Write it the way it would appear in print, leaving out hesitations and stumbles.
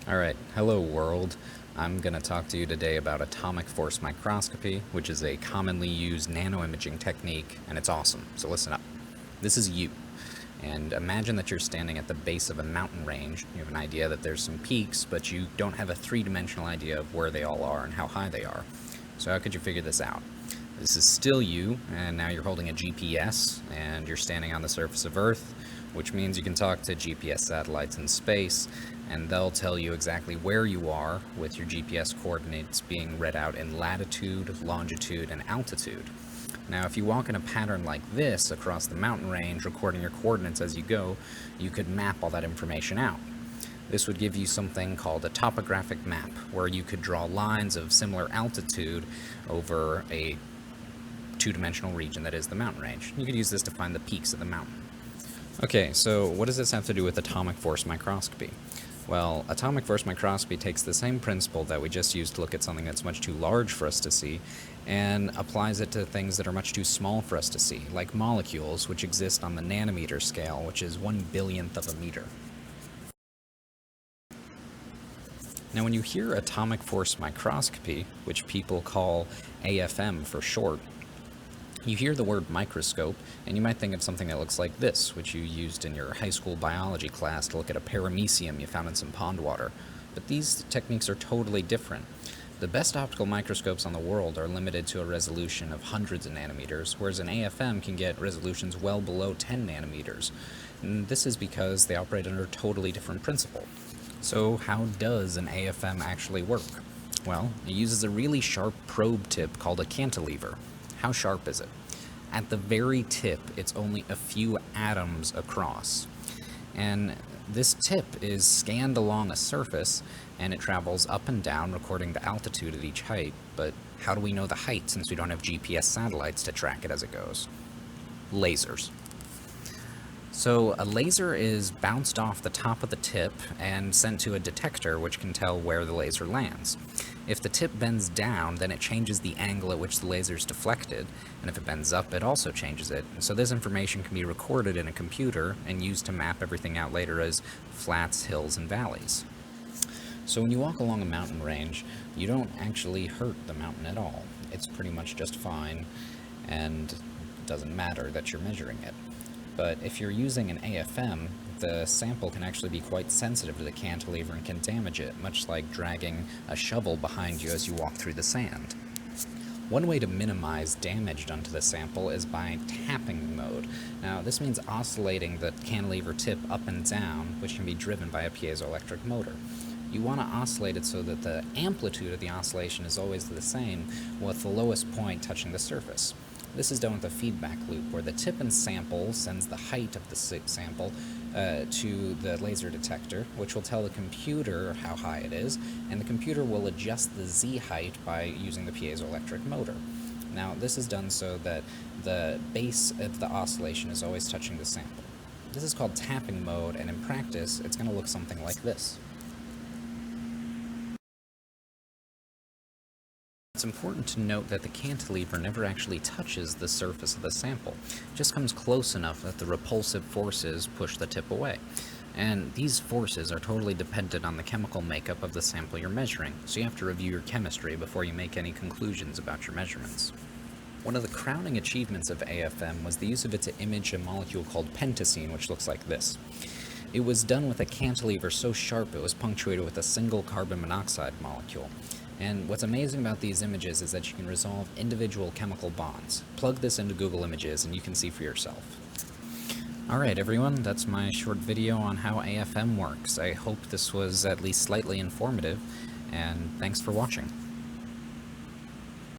Alright, hello world. I'm going to talk to you today about atomic force microscopy, which is a commonly used nanoimaging technique, and it's awesome, so listen up. This is you, and imagine that you're standing at the base of a mountain range. You have an idea that there's some peaks, but you don't have a three-dimensional idea of where they all are and how high they are. So how could you figure this out? This is still you, and now you're holding a GPS, and you're standing on the surface of Earth, which means you can talk to GPS satellites in space, and they'll tell you exactly where you are with your GPS coordinates being read out in latitude, longitude, and altitude. Now, if you walk in a pattern like this across the mountain range, recording your coordinates as you go, you could map all that information out. This would give you something called a topographic map, where you could draw lines of similar altitude over a two-dimensional region that is the mountain range. You could use this to find the peaks of the mountain. Okay, so what does this have to do with atomic force microscopy? Well, atomic force microscopy takes the same principle that we just used to look at something that's much too large for us to see and applies it to things that are much too small for us to see, like molecules, which exist on the nanometer scale, which is 1/1000th of a meter. Now, when you hear atomic force microscopy, which people call AFM for short, you hear the word microscope, and you might think of something that looks like this, which you used in your high school biology class to look at a paramecium you found in some pond water. But these techniques are totally different. The best optical microscopes on the world are limited to a resolution of hundreds of nanometers, whereas an AFM can get resolutions well below 10 nanometers. And this is because they operate under a totally different principle. So how does an AFM actually work? Well, it uses a really sharp probe tip called a cantilever. How sharp is it? At the very tip, it's only a few atoms across. And this tip is scanned along a surface, and it travels up and down, recording the altitude at each height. But how do we know the height, since we don't have GPS satellites to track it as it goes? Lasers. So a laser is bounced off the top of the tip and sent to a detector, which can tell where the laser lands. If the tip bends down, then it changes the angle at which the laser is deflected, and if it bends up, it also changes it. So this information can be recorded in a computer and used to map everything out later as flats, hills, and valleys. So when you walk along a mountain range, you don't actually hurt the mountain at all. It's pretty much just fine, and it doesn't matter that you're measuring it. But if you're using an AFM, the sample can actually be quite sensitive to the cantilever and can damage it, much like dragging a shovel behind you as you walk through the sand. One way to minimize damage done to the sample is by tapping mode. Now, this means oscillating the cantilever tip up and down, which can be driven by a piezoelectric motor. You want to oscillate it so that the amplitude of the oscillation is always the same, with the lowest point touching the surface. This is done with a feedback loop, where the tip and sample sends the height of the sample to the laser detector, which will tell the computer how high it is, and the computer will adjust the Z height by using the piezoelectric motor. Now, this is done so that the base of the oscillation is always touching the sample. This is called tapping mode, and in practice, it's going to look something like this. It's important to note that the cantilever never actually touches the surface of the sample. It just comes close enough that the repulsive forces push the tip away. And these forces are totally dependent on the chemical makeup of the sample you're measuring, so you have to review your chemistry before you make any conclusions about your measurements. One of the crowning achievements of AFM was the use of it to image a molecule called pentacene, which looks like this. It was done with a cantilever so sharp it was punctuated with a single carbon monoxide molecule. And what's amazing about these images is that you can resolve individual chemical bonds. Plug this into Google Images and you can see for yourself. Alright everyone, that's my short video on how AFM works. I hope this was at least slightly informative, and thanks for watching.